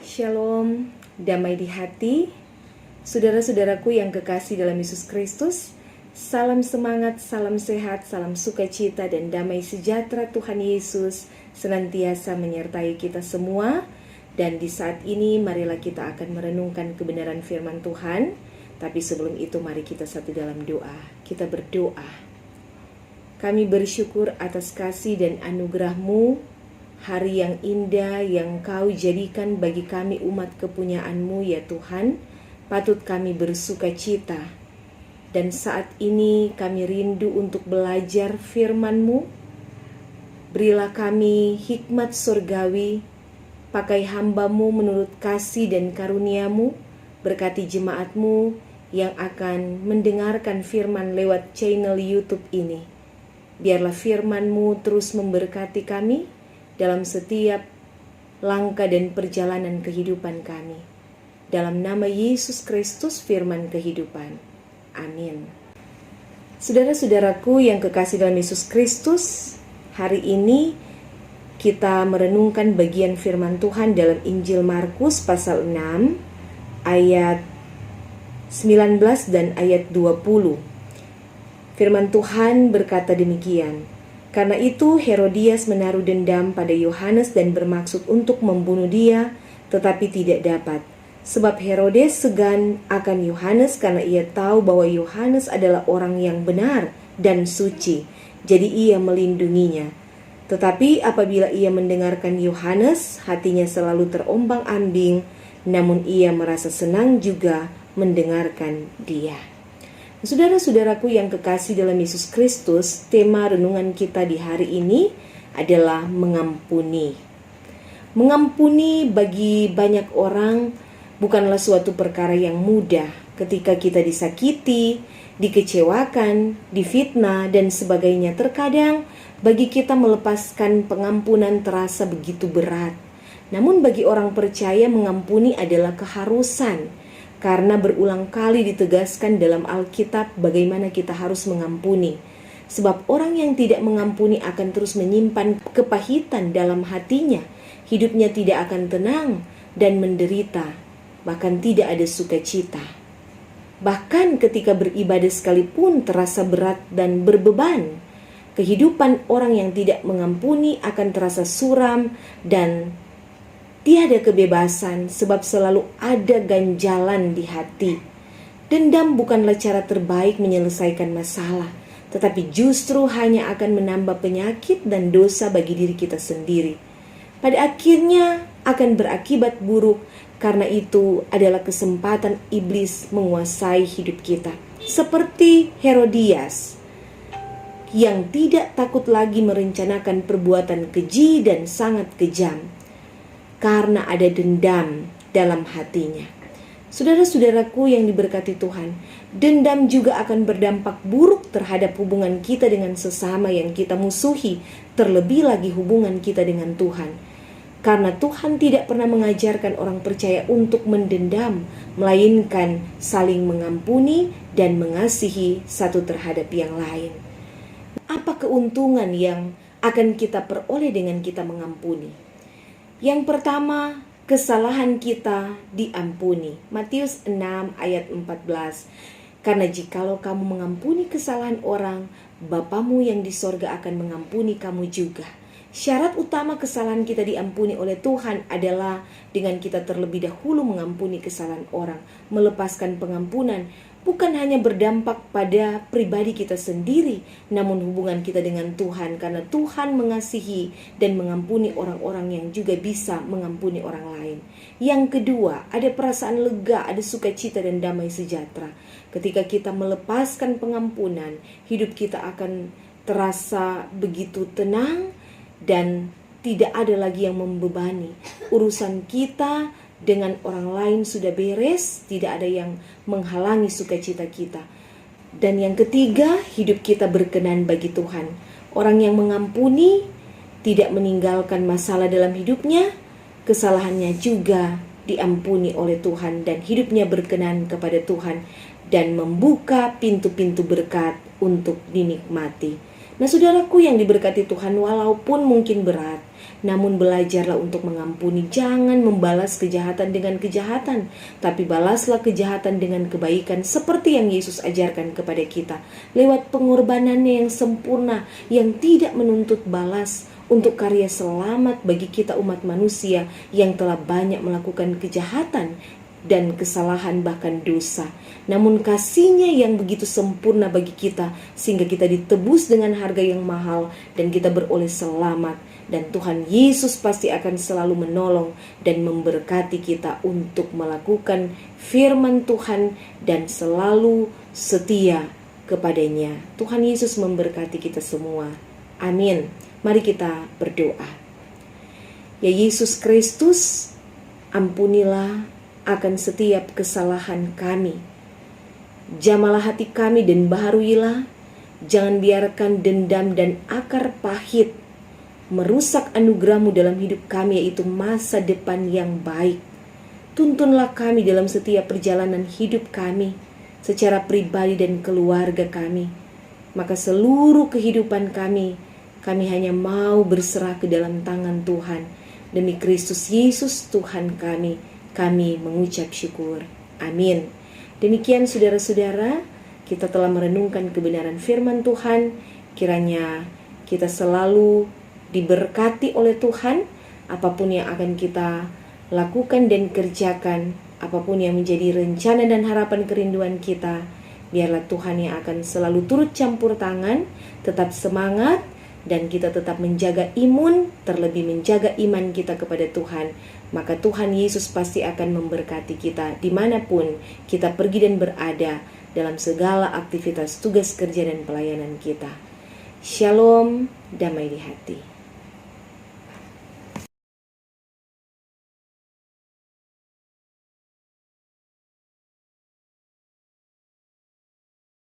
Shalom, damai di hati, saudara-saudaraku yang kekasih dalam Yesus Kristus. Salam semangat, salam sehat, salam sukacita dan damai sejahtera Tuhan Yesus senantiasa menyertai kita semua. Dan di saat ini marilah kita akan merenungkan kebenaran firman Tuhan. Tapi sebelum itu mari kita satu dalam doa. Kita berdoa. Kami bersyukur atas kasih dan anugerah-Mu, hari yang indah yang Kau jadikan bagi kami umat kepunyaan-Mu ya Tuhan. Patut kami bersuka cita. Dan saat ini kami rindu untuk belajar firman-Mu. Berilah kami hikmat surgawi. Pakai hamba-Mu menurut kasih dan karunia-Mu. Berkati jemaat-Mu yang akan mendengarkan firman lewat channel YouTube ini. Biarlah firman-Mu terus memberkati kami dalam setiap langkah dan perjalanan kehidupan kami. Dalam nama Yesus Kristus firman kehidupan. Amin. Saudara-saudaraku yang kekasih dalam Yesus Kristus, hari ini kita merenungkan bagian firman Tuhan dalam Injil Markus pasal 6 ayat 19 dan ayat 20. Firman Tuhan berkata demikian. Karena itu Herodias menaruh dendam pada Yohanes dan bermaksud untuk membunuh dia, tetapi tidak dapat. Sebab Herodes segan akan Yohanes karena ia tahu bahwa Yohanes adalah orang yang benar dan suci. Jadi ia melindunginya. Tetapi apabila ia mendengarkan Yohanes, hatinya selalu terombang-ambing, namun ia merasa senang juga mendengarkan dia. Saudara-saudaraku yang kekasih dalam Yesus Kristus, tema renungan kita di hari ini adalah mengampuni. Mengampuni bagi banyak orang bukanlah suatu perkara yang mudah. Ketika kita disakiti, dikecewakan, difitnah, dan sebagainya, terkadang bagi kita melepaskan pengampunan terasa begitu berat. Namun bagi orang percaya mengampuni adalah keharusan. Karena berulang kali ditegaskan dalam Alkitab bagaimana kita harus mengampuni. Sebab orang yang tidak mengampuni akan terus menyimpan kepahitan dalam hatinya. Hidupnya tidak akan tenang dan menderita. Bahkan tidak ada sukacita. Bahkan ketika beribadah sekalipun terasa berat dan berbeban. Kehidupan orang yang tidak mengampuni akan terasa suram dan tiada kebebasan sebab selalu ada ganjalan di hati. Dendam bukanlah cara terbaik menyelesaikan masalah, tetapi justru hanya akan menambah penyakit dan dosa bagi diri kita sendiri. Pada akhirnya akan berakibat buruk, karena itu adalah kesempatan iblis menguasai hidup kita. Seperti Herodias yang tidak takut lagi merencanakan perbuatan keji dan sangat kejam. Karena ada dendam dalam hatinya. Saudara-saudaraku yang diberkati Tuhan, dendam juga akan berdampak buruk terhadap hubungan kita dengan sesama yang kita musuhi, terlebih lagi hubungan kita dengan Tuhan. Karena Tuhan tidak pernah mengajarkan orang percaya untuk mendendam, melainkan saling mengampuni dan mengasihi satu terhadap yang lain. Apa keuntungan yang akan kita peroleh dengan kita mengampuni? Yang pertama, kesalahan kita diampuni. Matius 6 ayat 14. Karena jikalau kamu mengampuni kesalahan orang, Bapamu yang di sorga akan mengampuni kamu juga. Syarat utama kesalahan kita diampuni oleh Tuhan adalah dengan kita terlebih dahulu mengampuni kesalahan orang. Melepaskan pengampunan bukan hanya berdampak pada pribadi kita sendiri, namun hubungan kita dengan Tuhan, karena Tuhan mengasihi dan mengampuni orang-orang yang juga bisa mengampuni orang lain. Yang kedua, ada perasaan lega, ada sukacita dan damai sejahtera. Ketika kita melepaskan pengampunan, hidup kita akan terasa begitu tenang dan tidak ada lagi yang membebani. Urusan kita dengan orang lain sudah beres, tidak ada yang menghalangi sukacita kita. Dan yang ketiga, hidup kita berkenan bagi Tuhan. Orang yang mengampuni tidak meninggalkan masalah dalam hidupnya, kesalahannya juga diampuni oleh Tuhan dan hidupnya berkenan kepada Tuhan dan membuka pintu-pintu berkat untuk dinikmati. Nah saudaraku yang diberkati Tuhan, walaupun mungkin berat, namun belajarlah untuk mengampuni. Jangan membalas kejahatan dengan kejahatan, tapi balaslah kejahatan dengan kebaikan, seperti yang Yesus ajarkan kepada kita lewat pengorbanannya yang sempurna, yang tidak menuntut balas, untuk karya selamat bagi kita umat manusia yang telah banyak melakukan kejahatan dan kesalahan, bahkan dosa. Namun kasih-Nya yang begitu sempurna bagi kita, sehingga kita ditebus dengan harga yang mahal dan kita beroleh selamat. Dan Tuhan Yesus pasti akan selalu menolong dan memberkati kita untuk melakukan firman Tuhan dan selalu setia kepadanya. Tuhan Yesus memberkati kita semua. Amin. Mari kita berdoa. Ya Yesus Kristus, ampunilah akan setiap kesalahan kami. Jamalah hati kami dan baharuilah. Jangan biarkan dendam dan akar pahit merusak anugerah-Mu dalam hidup kami, yaitu masa depan yang baik. Tuntunlah kami dalam setiap perjalanan hidup kami, secara pribadi dan keluarga kami. Maka seluruh kehidupan kami hanya mau berserah ke dalam tangan Tuhan. Demi Kristus Yesus Tuhan kami mengucap syukur. Amin. Demikian saudara-saudara, kita telah merenungkan kebenaran firman Tuhan. Kiranya kita selalu diberkati oleh Tuhan, apapun yang akan kita lakukan dan kerjakan, apapun yang menjadi rencana dan harapan kerinduan kita, biarlah Tuhan yang akan selalu turut campur tangan, tetap semangat, dan kita tetap menjaga imun, terlebih menjaga iman kita kepada Tuhan. Maka Tuhan Yesus pasti akan memberkati kita dimanapun kita pergi dan berada dalam segala aktivitas tugas kerja dan pelayanan kita. Shalom, damai di hati.